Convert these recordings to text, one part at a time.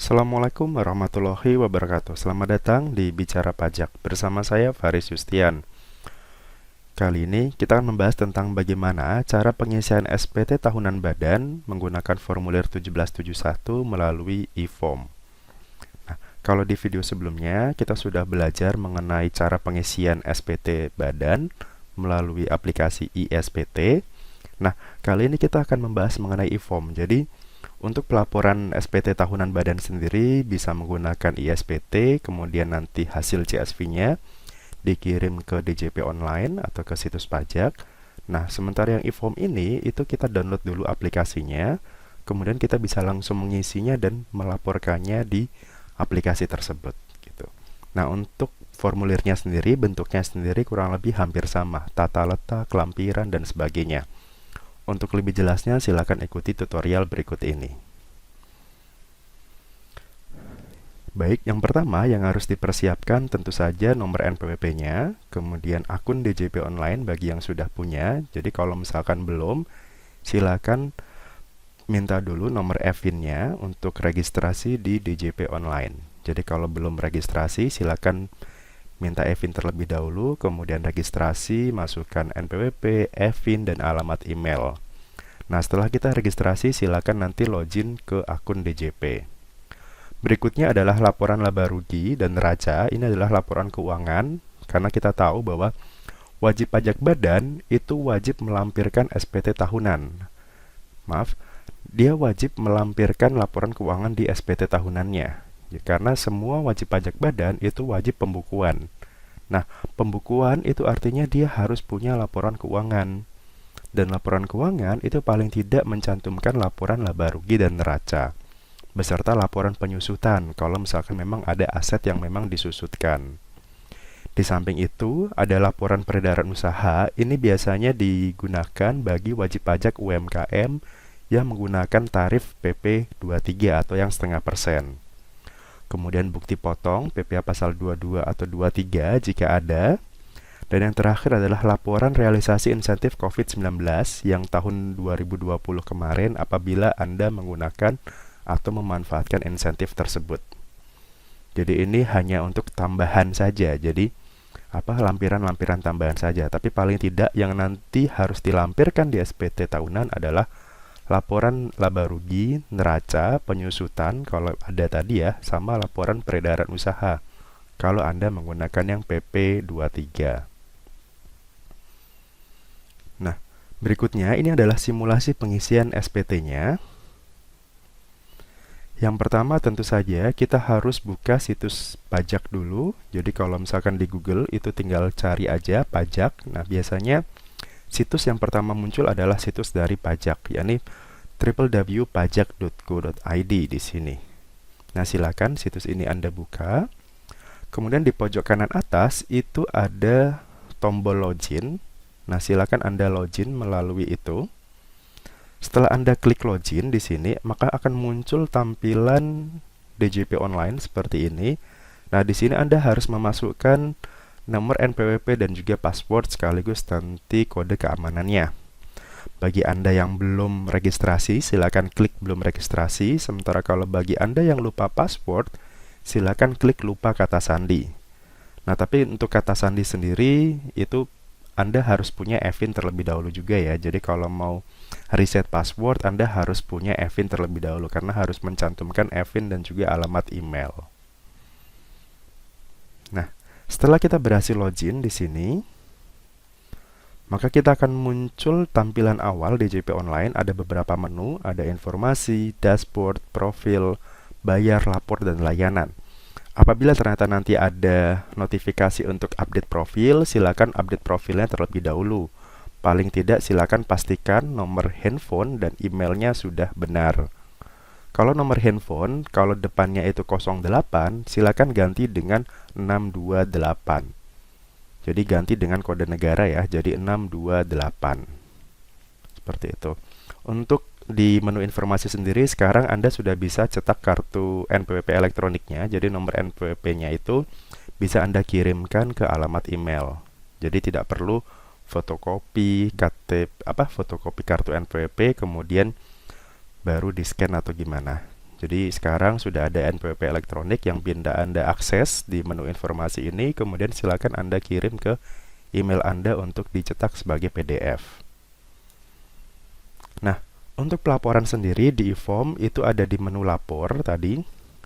Assalamualaikum warahmatullahi wabarakatuh. Selamat datang di Bicara Pajak bersama saya Faris Yustian. Kali ini kita akan membahas tentang bagaimana cara pengisian SPT tahunan badan menggunakan formulir 1771 melalui e-form. Nah, kalau di video sebelumnya kita sudah belajar mengenai cara pengisian SPT badan melalui aplikasi iSPT. Nah, kali ini kita akan membahas mengenai e-form. Jadi, untuk pelaporan SPT tahunan badan sendiri bisa menggunakan iSPT, kemudian nanti hasil CSV-nya dikirim ke DJP online atau ke situs pajak. Nah, sementara yang e-form ini itu kita download dulu aplikasinya, kemudian kita bisa langsung mengisinya dan melaporkannya di aplikasi tersebut gitu. Nah, untuk formulirnya sendiri, bentuknya sendiri kurang lebih hampir sama, tata letak, lampiran, dan sebagainya. Untuk lebih jelasnya, silakan ikuti tutorial berikut ini. Baik, yang pertama yang harus dipersiapkan tentu saja nomor NPWP-nya, kemudian akun DJP online bagi yang sudah punya. Jadi kalau misalkan belum, silakan minta dulu nomor EVIN-nya untuk registrasi di DJP online. Jadi kalau belum registrasi, silakan minta EVIN terlebih dahulu, kemudian registrasi, masukkan NPWP, EVIN, dan alamat email. Nah, setelah kita registrasi, silakan nanti login ke akun DJP. Berikutnya adalah laporan laba rugi dan neraca. Ini adalah laporan keuangan, karena kita tahu bahwa wajib pajak badan itu wajib melampirkan SPT tahunan. Maaf, dia wajib melampirkan laporan keuangan di SPT tahunannya. Karena semua wajib pajak badan itu wajib pembukuan. Nah, pembukuan itu artinya dia harus punya laporan keuangan. Dan laporan keuangan itu paling tidak mencantumkan laporan laba rugi dan neraca, beserta laporan penyusutan kalau misalkan memang ada aset yang memang disusutkan. Di samping itu, ada laporan peredaran usaha. Ini biasanya digunakan bagi wajib pajak UMKM yang menggunakan tarif PP 23 atau yang 0,5%. Kemudian bukti potong PPh pasal 22 atau 23 jika ada. Dan yang terakhir adalah laporan realisasi insentif COVID-19 yang tahun 2020 kemarin apabila Anda menggunakan atau memanfaatkan insentif tersebut. Jadi ini hanya untuk tambahan saja. Jadi lampiran-lampiran tambahan saja. Tapi paling tidak yang nanti harus dilampirkan di SPT tahunan adalah laporan laba rugi, neraca, penyusutan kalau ada tadi ya, sama laporan peredaran usaha kalau Anda menggunakan yang PP 23. Nah, berikutnya ini adalah simulasi pengisian SPT-nya. Yang pertama tentu saja kita harus buka situs pajak dulu. Jadi kalau misalkan di Google itu tinggal cari aja pajak. Nah, biasanya situs yang pertama muncul adalah situs dari pajak, yakni www.pajak.go.id di sini. Nah, silakan situs ini Anda buka. Kemudian di pojok kanan atas itu ada tombol login. Nah, silakan Anda login melalui itu. Setelah Anda klik login di sini, maka akan muncul tampilan DJP online seperti ini. Nah, di sini Anda harus memasukkan nomor NPWP dan juga password sekaligus nanti kode keamanannya. Bagi Anda yang belum registrasi, silakan klik belum registrasi. Sementara kalau bagi Anda yang lupa password, silakan klik lupa kata sandi. Nah, tapi untuk kata sandi sendiri itu Anda harus punya EVIN terlebih dahulu juga ya. Jadi kalau mau reset password, Anda harus punya EVIN terlebih dahulu karena harus mencantumkan EVIN dan juga alamat email. Nah, setelah kita berhasil login di sini, maka kita akan muncul tampilan awal DJP online. Ada beberapa menu, ada informasi, dashboard, profil, bayar, lapor, dan layanan. Apabila ternyata nanti ada notifikasi untuk update profil, silakan update profilnya terlebih dahulu. Paling tidak silakan pastikan nomor handphone dan emailnya sudah benar. Kalau nomor handphone, kalau depannya itu 08, silakan ganti dengan 628. Jadi ganti dengan kode negara ya, jadi 628. Seperti itu. Untuk di menu informasi sendiri, sekarang Anda sudah bisa cetak kartu NPWP elektroniknya. Jadi nomor NPWP-nya itu bisa Anda kirimkan ke alamat email. Jadi tidak perlu fotokopi fotokopi kartu NPWP kemudian baru di-scan atau gimana. Jadi sekarang sudah ada NPWP elektronik yang bisa Anda akses di menu informasi ini, kemudian silakan Anda kirim ke email Anda untuk dicetak sebagai PDF. Nah, untuk pelaporan sendiri di e-form itu ada di menu lapor tadi,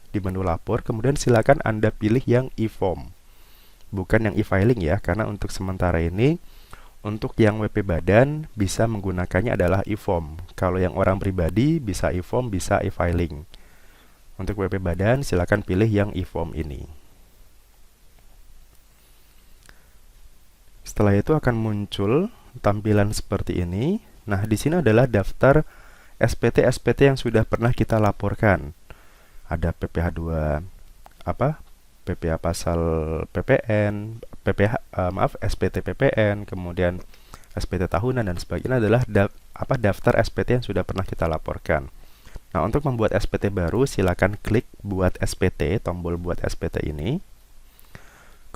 di menu lapor, kemudian silakan Anda pilih yang e-form, bukan yang e-filing ya, karena untuk sementara ini untuk yang WP Badan bisa menggunakannya adalah e-form. Kalau yang orang pribadi bisa e-form, bisa e-filing. Untuk WP Badan silakan pilih yang e-form ini. Setelah itu akan muncul tampilan seperti ini. Nah, di sini adalah daftar SPT-SPT yang sudah pernah kita laporkan. Ada PPh 2 PPh pasal PPN, SPT PPN, kemudian SPT tahunan dan sebagainya adalah daftar SPT yang sudah pernah kita laporkan. Nah, untuk membuat SPT baru silakan klik buat SPT, tombol buat SPT ini.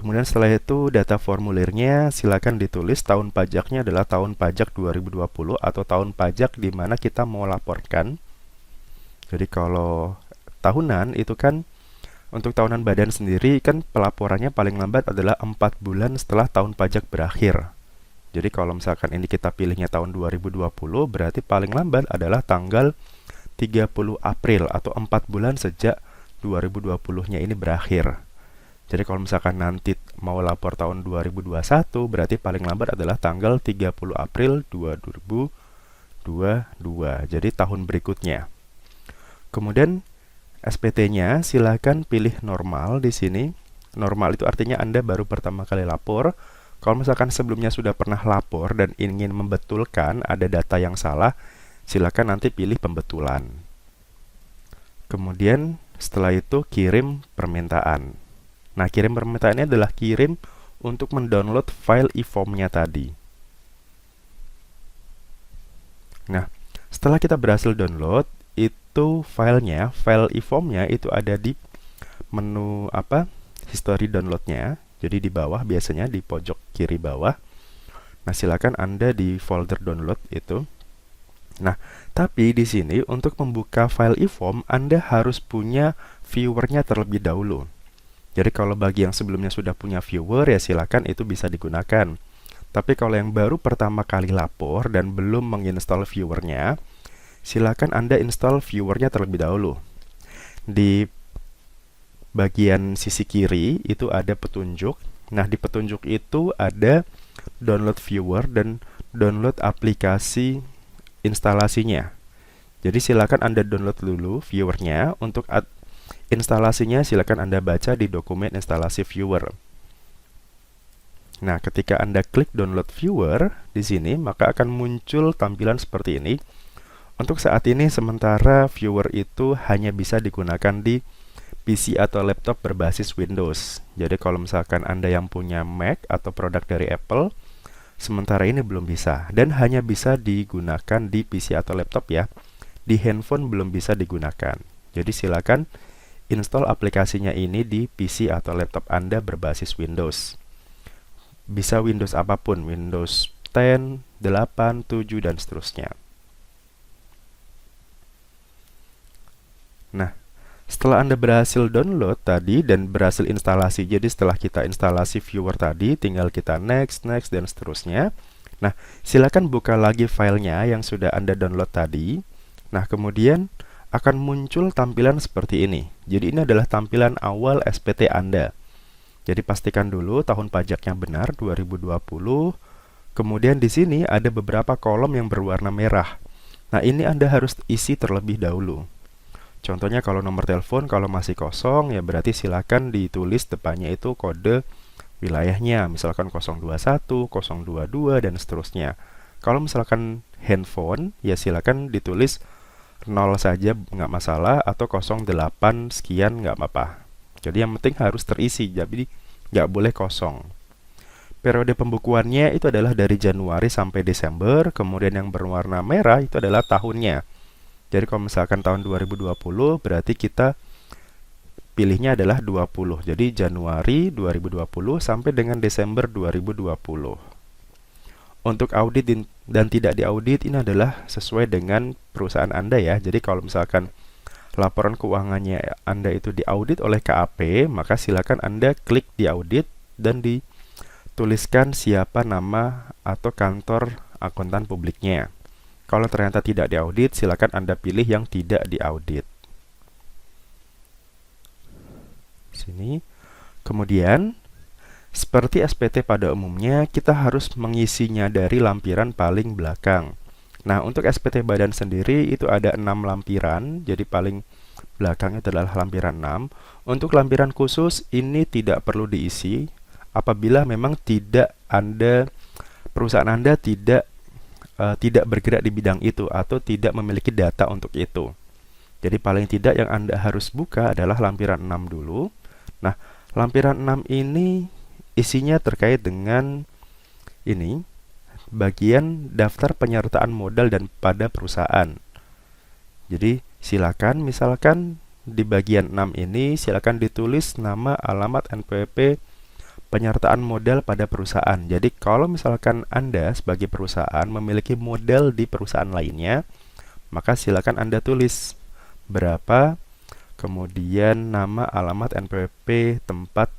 Kemudian setelah itu data formulirnya silakan ditulis tahun pajaknya adalah tahun pajak 2020 atau tahun pajak di mana kita mau laporkan. Jadi kalau tahunan itu kan untuk tahunan badan sendiri kan pelaporannya paling lambat adalah 4 bulan setelah tahun pajak berakhir. Jadi kalau misalkan ini kita pilihnya tahun 2020 berarti paling lambat adalah tanggal 30 April atau 4 bulan sejak 2020-nya ini berakhir. Jadi kalau misalkan nanti mau lapor tahun 2021 berarti paling lambat adalah tanggal 30 April 2022. Jadi tahun berikutnya. Kemudian SPT-nya silakan pilih normal di sini. Normal itu artinya Anda baru pertama kali lapor. Kalau misalkan sebelumnya sudah pernah lapor dan ingin membetulkan ada data yang salah, silakan nanti pilih pembetulan. Kemudian setelah itu kirim permintaan. Nah, kirim permintaannya adalah kirim untuk mendownload file e-form-nya tadi. Nah, setelah kita berhasil download, itu file e-form-nya itu ada di menu history download-nya. Jadi di bawah biasanya di pojok kiri bawah. Nah, silakan Anda di folder download itu. Nah, tapi di sini untuk membuka file e-form Anda harus punya viewer-nya terlebih dahulu. Jadi kalau bagi yang sebelumnya sudah punya viewer ya silakan itu bisa digunakan. Tapi kalau yang baru pertama kali lapor dan belum menginstal viewer-nya, silakan Anda install viewer-nya terlebih dahulu. Di bagian sisi kiri itu ada petunjuk. Nah, di petunjuk itu ada download viewer dan download aplikasi instalasinya. Jadi silakan Anda download dulu viewer-nya. Untuk instalasinya silakan Anda baca di dokumen instalasi viewer. Nah, ketika Anda klik download viewer di sini, maka akan muncul tampilan seperti ini. Untuk saat ini sementara viewer itu hanya bisa digunakan di PC atau laptop berbasis Windows. Jadi kalau misalkan Anda yang punya Mac atau produk dari Apple, sementara ini belum bisa dan hanya bisa digunakan di PC atau laptop ya. Di handphone belum bisa digunakan. Jadi silakan install aplikasinya ini di PC atau laptop Anda berbasis Windows. Bisa Windows apapun, Windows 10, 8, 7 dan seterusnya. Nah, setelah Anda berhasil download tadi dan berhasil instalasi, jadi setelah kita instalasi viewer tadi, tinggal kita next, dan seterusnya. Nah, silakan buka lagi filenya yang sudah Anda download tadi. Nah, kemudian akan muncul tampilan seperti ini. Jadi ini adalah tampilan awal SPT Anda. Jadi pastikan dulu tahun pajaknya benar 2020. Kemudian di sini ada beberapa kolom yang berwarna merah. Nah, ini Anda harus isi terlebih dahulu. Contohnya kalau nomor telepon kalau masih kosong ya berarti silakan ditulis depannya itu kode wilayahnya, misalkan 021, 022 dan seterusnya. Kalau misalkan handphone ya silakan ditulis 0 saja nggak masalah atau 08 sekian nggak apa-apa. Jadi yang penting harus terisi, jadi nggak boleh kosong. Periode pembukuannya itu adalah dari Januari sampai Desember, kemudian yang berwarna merah itu adalah tahunnya. Jadi kalau misalkan tahun 2020 berarti kita pilihnya adalah 20. Jadi Januari 2020 sampai dengan Desember 2020. Untuk audit dan tidak diaudit ini adalah sesuai dengan perusahaan Anda ya. Jadi kalau misalkan laporan keuangannya Anda itu diaudit oleh KAP, maka silakan Anda klik di audit dan dituliskan siapa nama atau kantor akuntan publiknya. Kalau ternyata tidak diaudit, silakan Anda pilih yang tidak diaudit. Sini. Kemudian, seperti SPT pada umumnya, kita harus mengisinya dari lampiran paling belakang. Nah, untuk SPT badan sendiri itu ada 6 lampiran, jadi paling belakangnya adalah lampiran 6. Untuk lampiran khusus ini tidak perlu diisi apabila memang perusahaan Anda tidak bergerak di bidang itu atau tidak memiliki data untuk itu. Jadi paling tidak yang Anda harus buka adalah lampiran 6 dulu. Nah, lampiran 6 ini isinya terkait dengan ini, bagian daftar penyertaan modal dan pada perusahaan. Jadi silakan misalkan di bagian 6 ini silakan ditulis nama, alamat, NPWP, penyertaan modal pada perusahaan. Jadi kalau misalkan Anda sebagai perusahaan memiliki modal di perusahaan lainnya, maka silakan Anda tulis berapa, kemudian nama, alamat, NPWP, tempat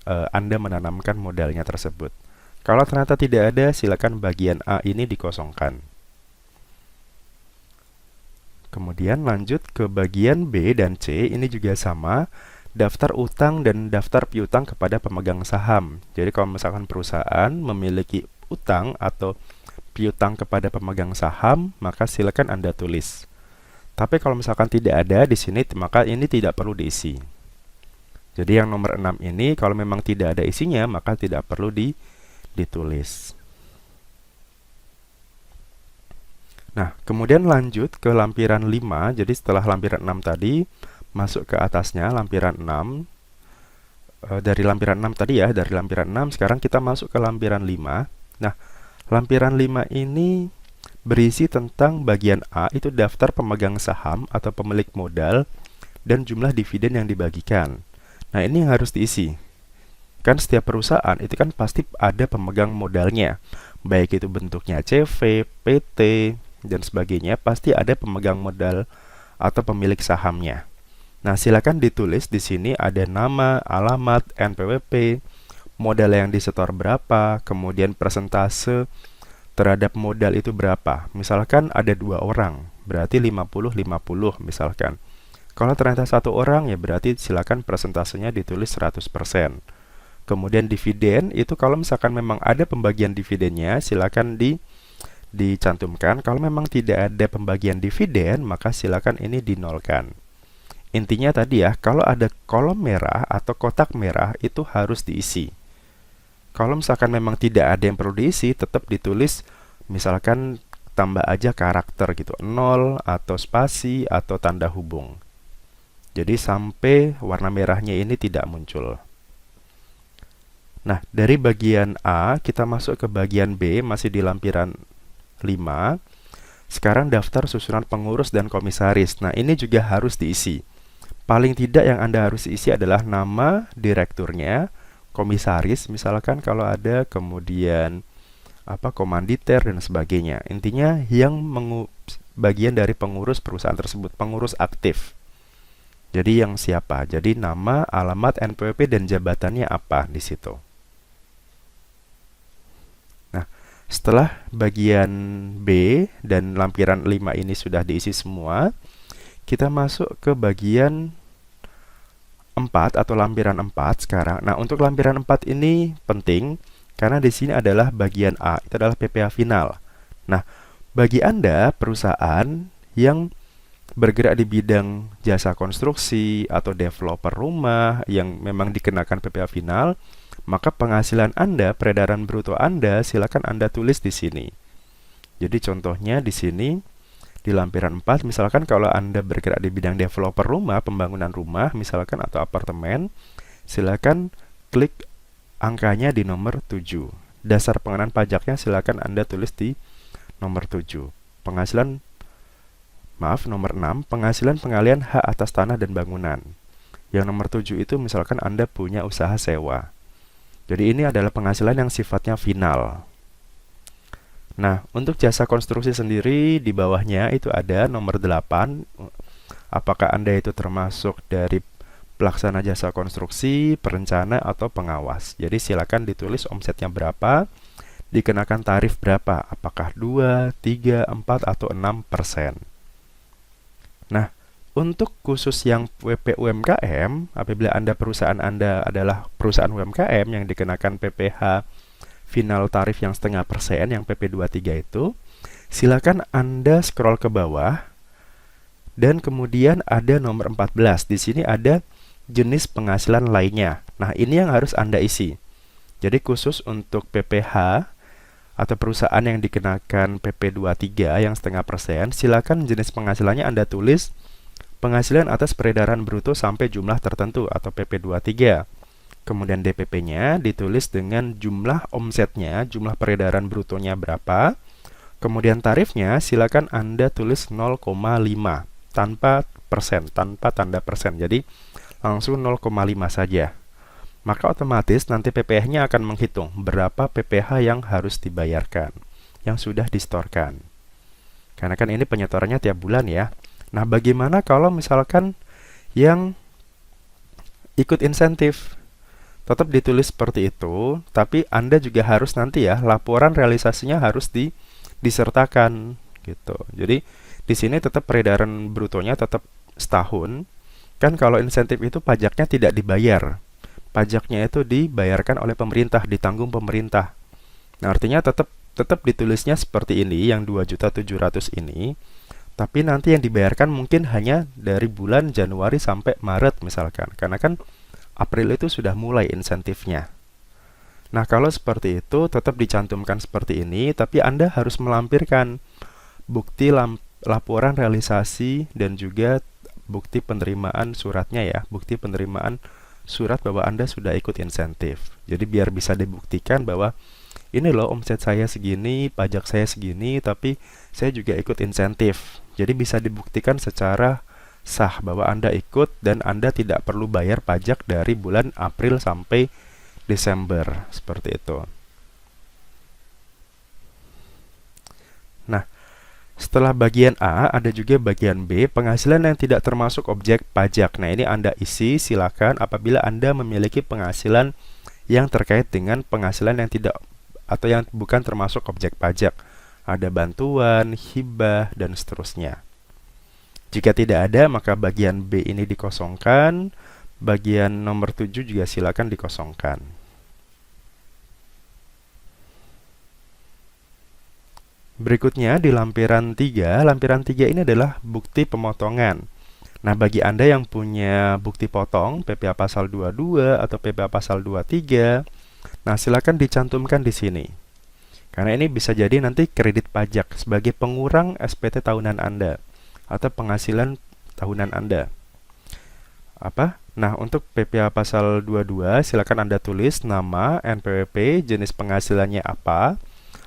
Anda menanamkan modalnya tersebut. Kalau ternyata tidak ada, silakan bagian A ini dikosongkan. Kemudian lanjut ke bagian B dan C, ini juga sama, daftar utang dan daftar piutang kepada pemegang saham. Jadi kalau misalkan perusahaan memiliki utang atau piutang kepada pemegang saham, maka silakan Anda tulis. Tapi kalau misalkan tidak ada di sini, maka ini tidak perlu diisi. Jadi yang nomor 6 ini kalau memang tidak ada isinya, maka tidak perlu ditulis. Nah, kemudian lanjut ke lampiran 5. Jadi setelah lampiran 6 tadi, masuk ke atasnya lampiran 6. Dari lampiran 6 tadi ya, dari lampiran 6 sekarang kita masuk ke lampiran 5. Nah, lampiran 5 ini berisi tentang bagian A, itu daftar pemegang saham atau pemilik modal dan jumlah dividen yang dibagikan. Nah, ini yang harus diisi. Kan setiap perusahaan itu kan pasti ada pemegang modalnya. Baik itu bentuknya CV, PT, dan sebagainya, pasti ada pemegang modal atau pemilik sahamnya. Nah, silakan ditulis di sini ada nama, alamat, NPWP, modal yang disetor berapa, kemudian persentase terhadap modal itu berapa. Misalkan ada 2 orang, berarti 50-50 misalkan. Kalau ternyata 1 orang, ya berarti silakan persentasenya ditulis 100%. Kemudian dividen, itu kalau misalkan memang ada pembagian dividennya, silakan dicantumkan. Kalau memang tidak ada pembagian dividen, maka silakan ini dinolkan. Intinya tadi ya, kalau ada kolom merah atau kotak merah, itu harus diisi. Kalau misalkan memang tidak ada yang perlu diisi, tetap ditulis, misalkan tambah aja karakter gitu, 0 atau spasi atau tanda hubung. Jadi sampai warna merahnya ini tidak muncul. Nah, dari bagian A kita masuk ke bagian B, masih di lampiran 5. Sekarang daftar susunan pengurus dan komisaris. Nah, ini juga harus diisi. Paling tidak yang Anda harus isi adalah nama direkturnya, komisaris misalkan kalau ada, kemudian komanditer dan sebagainya. Intinya yang bagian dari pengurus perusahaan tersebut, pengurus aktif. Jadi yang siapa? Jadi nama, alamat, NPWP, dan jabatannya apa di situ. Nah, setelah bagian B dan lampiran 5 ini sudah diisi semua, kita masuk ke bagian 4 atau lampiran 4 sekarang. Nah, untuk lampiran 4 ini penting karena di sini adalah bagian A, itu adalah PPh final. Nah, bagi Anda perusahaan yang bergerak di bidang jasa konstruksi atau developer rumah yang memang dikenakan PPh final, maka penghasilan Anda, peredaran bruto Anda, silakan Anda tulis di sini. Jadi contohnya di sini di lampiran 4, misalkan kalau Anda bergerak di bidang developer rumah, pembangunan rumah misalkan atau apartemen, silakan klik angkanya di nomor 7. Dasar pengenaan pajaknya silakan Anda tulis di nomor 7. Nomor 6, penghasilan pengalian hak atas tanah dan bangunan. Yang nomor 7 itu misalkan Anda punya usaha sewa. Jadi ini adalah penghasilan yang sifatnya final. Nah, untuk jasa konstruksi sendiri di bawahnya itu ada nomor 8 Apakah Anda itu termasuk dari pelaksana jasa konstruksi, perencana, atau pengawas. Jadi silakan ditulis omsetnya berapa, dikenakan tarif berapa, apakah 2, 3, 4, atau 6%. Nah, untuk khusus yang WP UMKM, apabila perusahaan Anda adalah perusahaan UMKM yang dikenakan PPh final tarif yang 0,5%, yang PP23 itu, silakan Anda scroll ke bawah, dan kemudian ada nomor 14. Di sini ada jenis penghasilan lainnya. Nah, ini yang harus Anda isi. Jadi khusus untuk PPh atau perusahaan yang dikenakan PP23 yang 0,5%, silakan jenis penghasilannya Anda tulis penghasilan atas peredaran bruto sampai jumlah tertentu atau PP23. Kemudian DPP-nya ditulis dengan jumlah omsetnya, jumlah peredaran brutonya berapa. Kemudian tarifnya silakan Anda tulis 0,5 tanpa persen, tanpa tanda persen. Jadi langsung 0,5 saja. Maka otomatis nanti PPh-nya akan menghitung berapa PPh yang harus dibayarkan, yang sudah disetorkan. Karena kan ini penyetorannya tiap bulan ya. Nah, bagaimana kalau misalkan yang ikut insentif? Tetap ditulis seperti itu, tapi Anda juga harus nanti ya, laporan realisasinya harus disertakan gitu. Jadi di sini tetap peredaran brutonya tetap setahun. Kan kalau insentif itu pajaknya tidak dibayar. Pajaknya itu dibayarkan oleh pemerintah, ditanggung pemerintah. Nah, artinya tetap ditulisnya seperti ini, yang 2.700.000 ini. Tapi nanti yang dibayarkan mungkin hanya dari bulan Januari sampai Maret misalkan. Karena kan April itu sudah mulai insentifnya. Nah, kalau seperti itu tetap dicantumkan seperti ini, tapi Anda harus melampirkan bukti laporan realisasi dan juga bukti penerimaan suratnya ya, bukti penerimaan surat bahwa Anda sudah ikut insentif. Jadi biar bisa dibuktikan bahwa ini loh omset saya segini, pajak saya segini, tapi saya juga ikut insentif. Jadi bisa dibuktikan secara sah bahwa Anda ikut dan Anda tidak perlu bayar pajak dari bulan April sampai Desember, seperti itu. Nah, setelah bagian A, ada juga bagian B, penghasilan yang tidak termasuk objek pajak. Nah, ini Anda isi, silakan apabila Anda memiliki penghasilan yang terkait dengan penghasilan yang tidak atau yang bukan termasuk objek pajak. Ada bantuan, hibah, dan seterusnya. Jika tidak ada, maka bagian B ini dikosongkan. Bagian nomor 7 juga silakan dikosongkan. Berikutnya di lampiran 3. Lampiran 3 ini adalah bukti pemotongan. Nah, bagi Anda yang punya bukti potong, PPh pasal 22 atau PPh pasal 23, nah silakan dicantumkan di sini. Karena ini bisa jadi nanti kredit pajak sebagai pengurang SPT tahunan Anda atau penghasilan tahunan Anda. Nah, untuk PPh pasal 22, silakan Anda tulis nama, NPWP, jenis penghasilannya apa,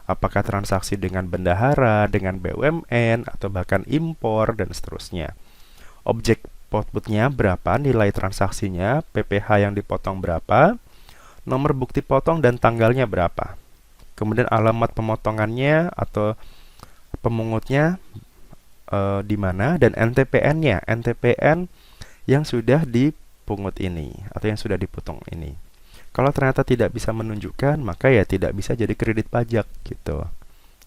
apakah transaksi dengan bendahara, dengan BUMN, atau bahkan impor, dan seterusnya. Objek outputnya berapa, nilai transaksinya, PPh yang dipotong berapa, nomor bukti potong dan tanggalnya berapa. Kemudian alamat pemotongannya atau pemungutnya di mana, dan NTPN-nya, NTPN yang sudah dipungut ini atau yang sudah dipotong ini. Kalau ternyata tidak bisa menunjukkan, maka ya tidak bisa jadi kredit pajak gitu.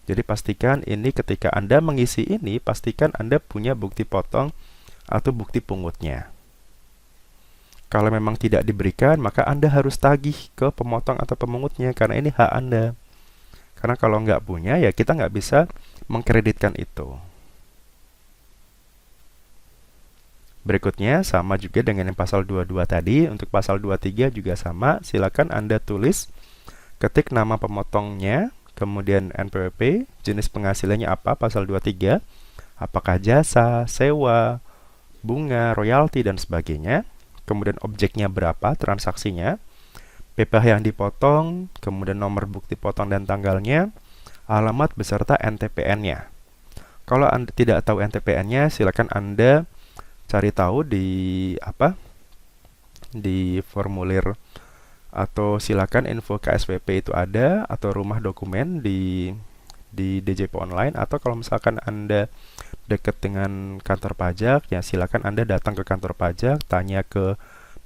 Jadi pastikan ini ketika Anda mengisi ini, pastikan Anda punya bukti potong atau bukti pungutnya. Kalau memang tidak diberikan, maka Anda harus tagih ke pemotong atau pemungutnya karena ini hak Anda. Karena kalau nggak punya, ya kita nggak bisa mengkreditkan itu. Berikutnya sama juga dengan yang pasal 22 tadi. Untuk pasal 23 juga sama. Silakan Anda tulis, ketik nama pemotongnya, kemudian NPWP, jenis penghasilannya apa, pasal 23, apakah jasa, sewa, bunga, royalti, dan sebagainya. Kemudian objeknya berapa, transaksinya, PPh yang dipotong, kemudian nomor bukti potong dan tanggalnya, alamat beserta NTPN-nya. Kalau Anda tidak tahu NTPN-nya, silakan Anda cari tahu di formulir, atau silakan info KSPP itu ada, atau rumah dokumen di di DJP Online, atau kalau misalkan Anda dekat dengan kantor pajak, ya silakan Anda datang ke kantor pajak, tanya ke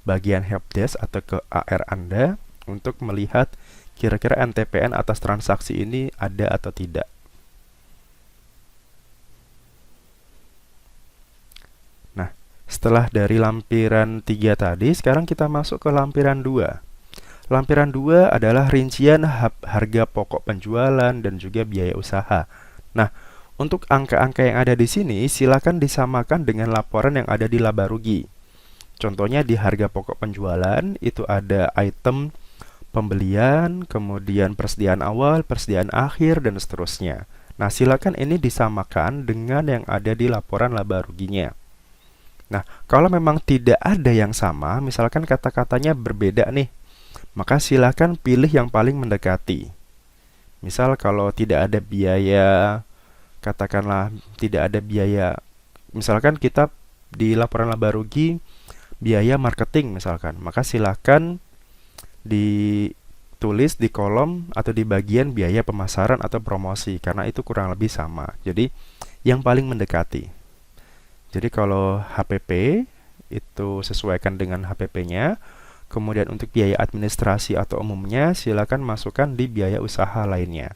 bagian helpdesk atau ke AR Anda untuk melihat kira-kira NTPN atas transaksi ini ada atau tidak. Nah, setelah dari lampiran 3 tadi, sekarang kita masuk ke lampiran 2. Lampiran 2 adalah rincian harga pokok penjualan dan juga biaya usaha. Nah, untuk angka-angka yang ada di sini, silakan disamakan dengan laporan yang ada di laba rugi. Contohnya di harga pokok penjualan, itu ada item pembelian, kemudian persediaan awal, persediaan akhir, dan seterusnya. Nah, silakan ini disamakan dengan yang ada di laporan laba ruginya. Nah, kalau memang tidak ada yang sama, misalkan kata-katanya berbeda nih, maka silakan pilih yang paling mendekati. Misal kalau tidak ada biaya, katakanlah tidak ada biaya, misalkan kita di laporan laba rugi biaya marketing misalkan, maka silakan ditulis di kolom atau di bagian biaya pemasaran atau promosi, karena itu kurang lebih sama. Jadi yang paling mendekati. Jadi kalau HPP itu sesuaikan dengan HPP-nya. Kemudian untuk biaya administrasi atau umumnya silakan masukkan di biaya usaha lainnya.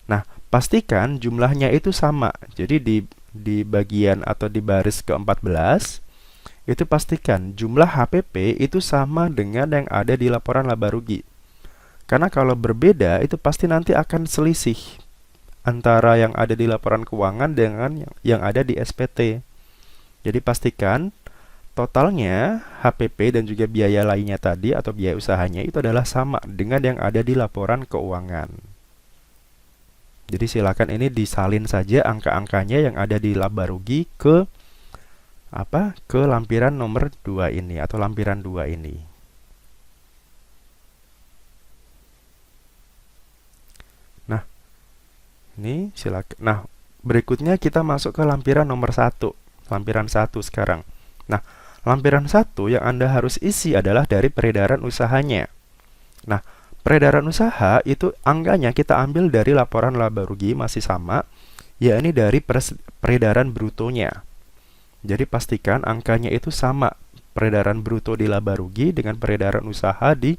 Nah, pastikan jumlahnya itu sama. Jadi di bagian atau di baris ke-14 itu pastikan jumlah HPP itu sama dengan yang ada di laporan laba rugi. Karena kalau berbeda itu pasti nanti akan selisih antara yang ada di laporan keuangan dengan yang ada di SPT. Jadi pastikan totalnya HPP dan juga biaya lainnya tadi atau biaya usahanya itu adalah sama dengan yang ada di laporan keuangan. Jadi silakan ini disalin saja angka-angkanya yang ada di laba rugi ke lampiran nomor 2 ini atau lampiran 2 ini. Nah, ini silakan. Nah, berikutnya kita masuk ke lampiran nomor 1. Lampiran 1 sekarang. Nah, lampiran 1 yang Anda harus isi adalah dari peredaran usahanya. Nah, peredaran usaha itu angkanya kita ambil dari laporan laba rugi masih sama, yakni dari peredaran brutonya. Jadi pastikan angkanya itu sama, peredaran bruto di laba rugi dengan peredaran usaha di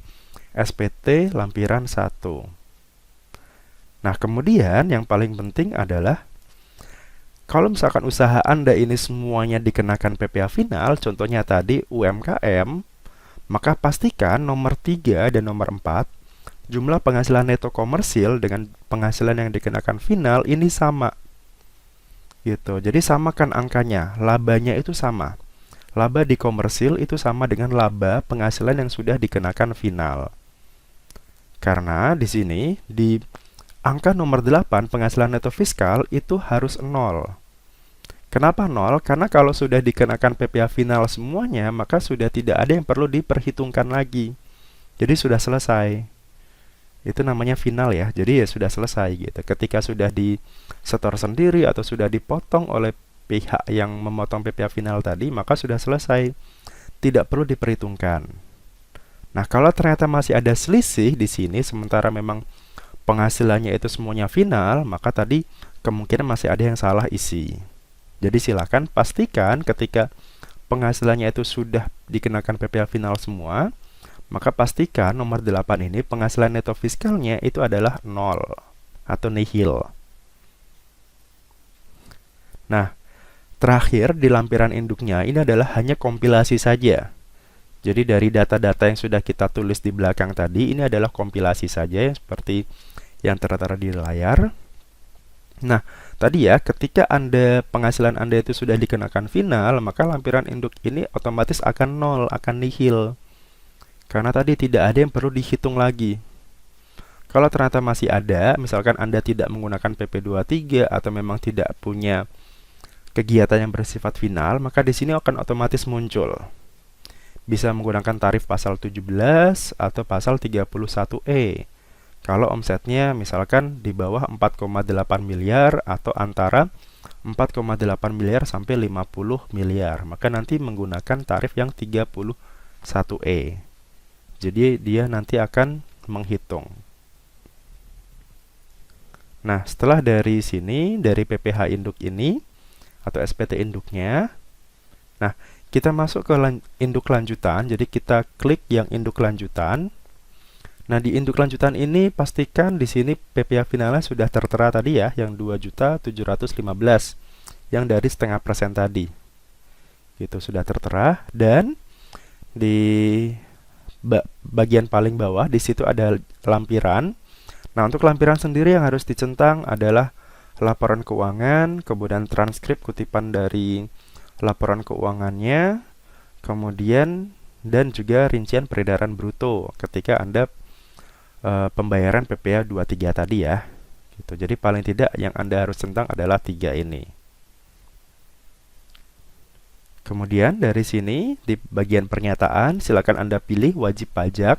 SPT lampiran 1. Nah, kemudian yang paling penting adalah kalau misalkan usaha Anda ini semuanya dikenakan PPh final, contohnya tadi UMKM, maka pastikan nomor 3 dan nomor 4, jumlah penghasilan neto komersil dengan penghasilan yang dikenakan final ini sama. Gitu. Jadi samakan angkanya, labanya itu sama. Laba di komersil itu sama dengan laba penghasilan yang sudah dikenakan final. Karena di sini di angka nomor 8 penghasilan neto fiskal itu harus 0. Kenapa 0? Karena kalau sudah dikenakan PPh final semuanya, maka sudah tidak ada yang perlu diperhitungkan lagi. Jadi sudah selesai. Itu namanya final ya. Jadi ya sudah selesai gitu. Ketika sudah disetor sendiri atau sudah dipotong oleh pihak yang memotong PPh final tadi, maka sudah selesai. Tidak perlu diperhitungkan. Nah, kalau ternyata masih ada selisih di sini sementara memang penghasilannya itu semuanya final, maka tadi kemungkinan masih ada yang salah isi. Jadi silakan pastikan ketika penghasilannya itu sudah dikenakan PPh final semua, maka pastikan nomor 8 ini penghasilan neto fiskalnya itu adalah 0 atau nihil. Nah, terakhir di lampiran induknya ini adalah hanya kompilasi saja. Jadi dari data-data yang sudah kita tulis di belakang tadi, ini adalah kompilasi saja yang seperti yang tertera di layar. Nah, tadi ya, ketika penghasilan Anda itu sudah dikenakan final, maka lampiran induk ini otomatis akan 0, akan nihil. Karena tadi tidak ada yang perlu dihitung lagi. Kalau ternyata masih ada, misalkan Anda tidak menggunakan PP23 atau memang tidak punya kegiatan yang bersifat final, maka di sini akan otomatis muncul. Bisa menggunakan tarif pasal 17 atau pasal 31E. Kalau omsetnya misalkan di bawah 4,8 miliar atau antara 4,8 miliar sampai 50 miliar, maka nanti menggunakan tarif yang 31E. Jadi dia nanti akan menghitung. Nah, setelah dari sini, dari PPH induk ini, atau SPT induknya, nah, kita masuk ke induk lanjutan, jadi kita klik yang induk lanjutan. Nah, di induk lanjutan ini pastikan di sini PPH finalnya sudah tertera tadi ya, yang 2.715 yang dari setengah persen tadi. Gitu sudah tertera, dan di bagian paling bawah di situ ada lampiran. Nah, untuk lampiran sendiri yang harus dicentang adalah laporan keuangan, kemudian transkrip kutipan dari laporan keuangannya, kemudian dan juga rincian peredaran bruto ketika Anda pembayaran PPh 23 tadi ya. Gitu. Jadi paling tidak yang Anda harus centang adalah 3 ini. Kemudian dari sini di bagian pernyataan silakan Anda pilih wajib pajak,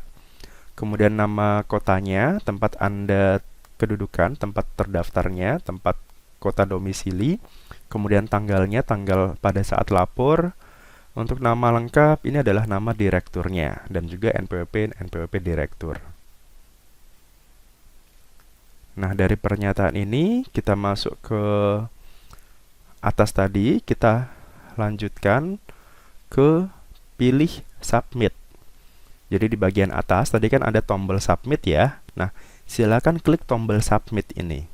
kemudian nama kotanya, tempat Anda kedudukan, tempat terdaftarnya, tempat kota domisili, kemudian tanggalnya, tanggal pada saat lapor. Untuk nama lengkap ini adalah nama direkturnya dan juga NPWP direktur. Nah, dari pernyataan ini kita masuk ke atas tadi, kita lanjutkan ke pilih submit. Jadi di bagian atas tadi kan ada tombol submit ya. Nah, silakan klik tombol submit ini.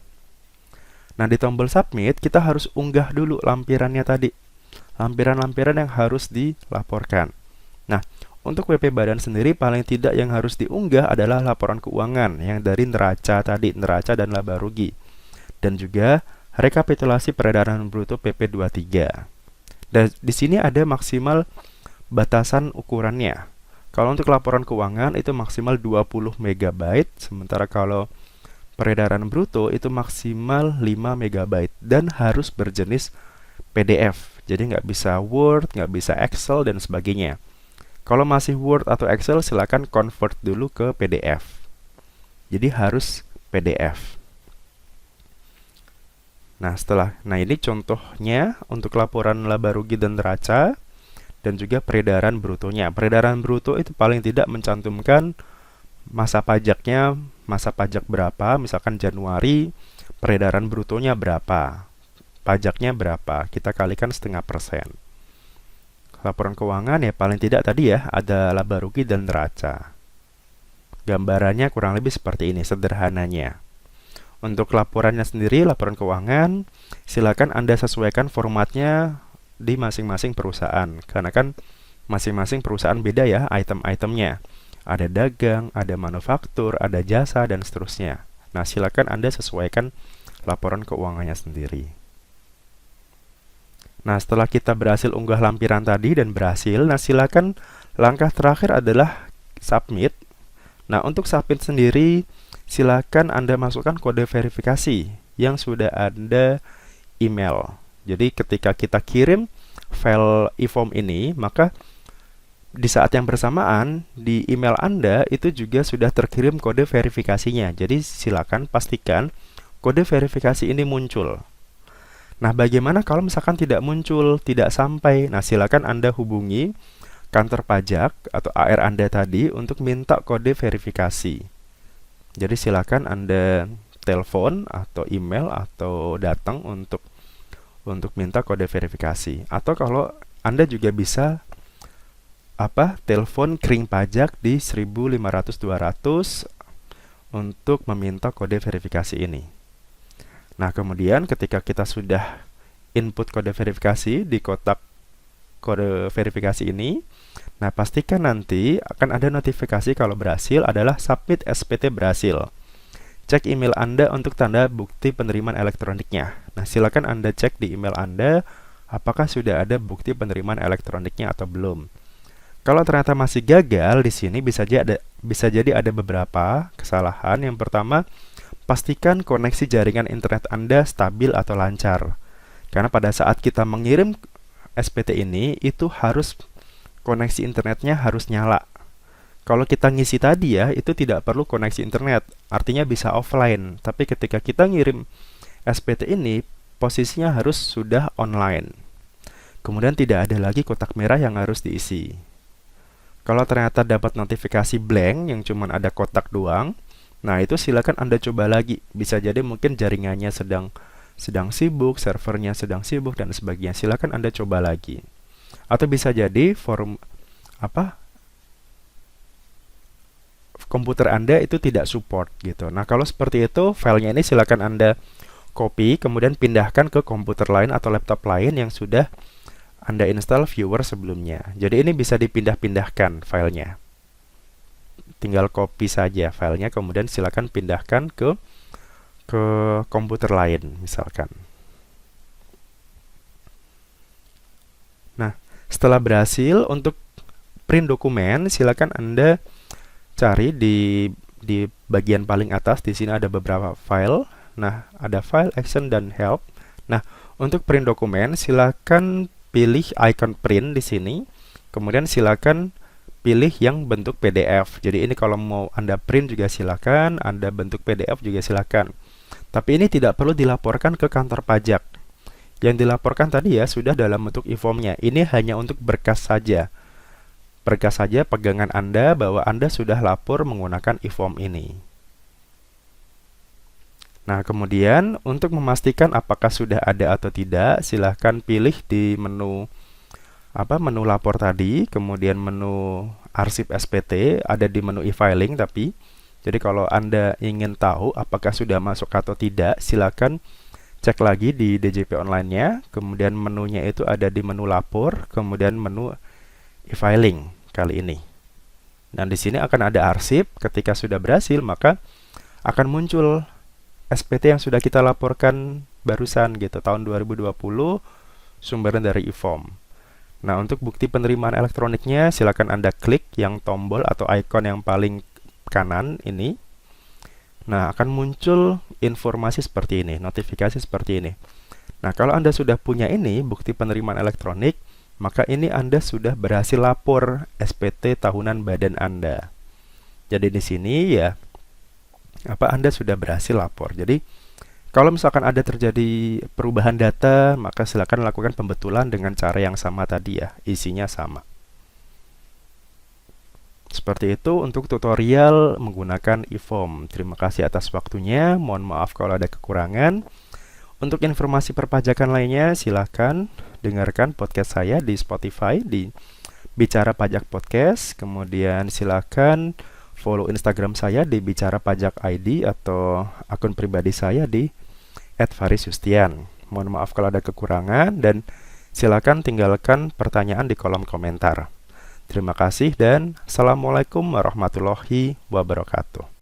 Nah, di tombol submit kita harus unggah dulu lampirannya tadi. Lampiran-lampiran yang harus dilaporkan. Nah, untuk WP Badan sendiri paling tidak yang harus diunggah adalah laporan keuangan yang dari neraca tadi, neraca dan laba rugi. Dan juga rekapitulasi peredaran bruto PP 23. Dan di sini ada maksimal batasan ukurannya. Kalau untuk laporan keuangan itu maksimal 20 MB, sementara kalau peredaran bruto itu maksimal 5 MB dan harus berjenis PDF. Jadi nggak bisa Word, nggak bisa Excel, dan sebagainya. Kalau masih Word atau Excel, silakan convert dulu ke PDF. Jadi harus PDF. Nah, ini contohnya untuk laporan laba rugi dan neraca dan juga peredaran brutonya. Peredaran bruto itu paling tidak mencantumkan masa pajaknya, masa pajak berapa, misalkan Januari, peredaran brutonya berapa, pajaknya berapa, kita kalikan 0,5%. Laporan keuangan ya paling tidak tadi ya ada laba rugi dan neraca. Gambarannya kurang lebih seperti ini sederhananya. Untuk laporannya sendiri, laporan keuangan, silakan Anda sesuaikan formatnya di masing-masing perusahaan. Karena kan masing-masing perusahaan beda ya item-itemnya. Ada dagang, ada manufaktur, ada jasa, dan seterusnya. Nah, silakan Anda sesuaikan laporan keuangannya sendiri. Nah, setelah kita berhasil unggah lampiran tadi dan berhasil, nah silakan langkah terakhir adalah submit. Nah, untuk submit sendiri, silakan Anda masukkan kode verifikasi yang sudah Anda email. Jadi ketika kita kirim file e-form ini, maka di saat yang bersamaan di email Anda itu juga sudah terkirim kode verifikasinya. Jadi silakan pastikan kode verifikasi ini muncul. Nah, bagaimana kalau misalkan tidak muncul, tidak sampai? Nah, silakan Anda hubungi kantor pajak atau AR Anda tadi untuk minta kode verifikasi. Jadi silakan Anda telepon atau email atau datang untuk minta kode verifikasi. Atau kalau Anda juga bisa telepon kring pajak di 1500-200 untuk meminta kode verifikasi ini. Nah, kemudian ketika kita sudah input kode verifikasi di kotak kode verifikasi ini, nah pastikan nanti akan ada notifikasi kalau berhasil adalah submit SPT berhasil. Cek email Anda untuk tanda bukti penerimaan elektroniknya. Nah, silakan Anda cek di email Anda apakah sudah ada bukti penerimaan elektroniknya atau belum. Kalau ternyata masih gagal, di sini bisa jadi ada beberapa kesalahan. Yang pertama, pastikan koneksi jaringan internet Anda stabil atau lancar. Karena pada saat kita mengirim SPT ini, itu harus koneksi internetnya harus nyala. Kalau kita ngisi tadi ya, itu tidak perlu koneksi internet, artinya bisa offline. Tapi ketika kita ngirim SPT ini, posisinya harus sudah online. Kemudian tidak ada lagi kotak merah yang harus diisi. Kalau ternyata dapat notifikasi blank yang cuma ada kotak doang, Nah, itu silakan Anda coba lagi. Bisa jadi mungkin jaringannya sedang sibuk, servernya sedang sibuk dan sebagainya. Silakan Anda coba lagi. Atau bisa jadi komputer Anda itu tidak support gitu. Nah, kalau seperti itu, filenya ini silakan Anda copy, kemudian pindahkan ke komputer lain atau laptop lain yang sudah Anda install viewer sebelumnya. Jadi ini bisa dipindah-pindahkan filenya. Tinggal copy saja filenya, kemudian silakan pindahkan ke komputer lain misalkan. Nah, setelah berhasil untuk print dokumen, silakan Anda cari di bagian paling atas. Di sini ada beberapa file. Nah, ada file, action, dan help. Nah, untuk print dokumen, silakan pilih icon print di sini. Kemudian silakan pilih yang bentuk PDF. Jadi ini kalau mau Anda print juga silakan, Anda bentuk PDF juga silakan. Tapi ini tidak perlu dilaporkan ke kantor pajak. Yang dilaporkan tadi ya sudah dalam bentuk e-formnya. Ini hanya untuk berkas saja. Berkas saja pegangan Anda bahwa Anda sudah lapor menggunakan e-form ini. Nah, kemudian untuk memastikan apakah sudah ada atau tidak, silahkan pilih di menu menu lapor tadi, kemudian menu arsip SPT, ada di menu e-filing tapi. Jadi kalau Anda ingin tahu apakah sudah masuk atau tidak, silakan cek lagi di DJP online-nya, kemudian menunya itu ada di menu lapor, kemudian menu e-filing kali ini. Dan di sini akan ada arsip. Ketika sudah berhasil, maka akan muncul SPT yang sudah kita laporkan barusan gitu, tahun 2020, sumbernya dari e-form. Nah, untuk bukti penerimaan elektroniknya, silakan Anda klik yang tombol atau ikon yang paling kanan ini. Nah, akan muncul informasi seperti ini, notifikasi seperti ini. Nah, kalau Anda sudah punya ini, bukti penerimaan elektronik, maka ini Anda sudah berhasil lapor SPT tahunan badan Anda. Jadi di sini ya, Anda sudah berhasil lapor. Jadi, kalau misalkan ada terjadi perubahan data, maka silakan lakukan pembetulan dengan cara yang sama tadi ya, isinya sama. Seperti itu untuk tutorial menggunakan e-form. Terima kasih atas waktunya, mohon maaf kalau ada kekurangan. Untuk informasi perpajakan lainnya, silakan dengarkan podcast saya di Spotify, di Bicara Pajak Podcast. Kemudian silakan follow Instagram saya di Bicara Pajak ID atau akun pribadi saya di @farisustian. Mohon maaf kalau ada kekurangan dan silakan tinggalkan pertanyaan di kolom komentar. Terima kasih dan Assalamualaikum warahmatullahi wabarakatuh.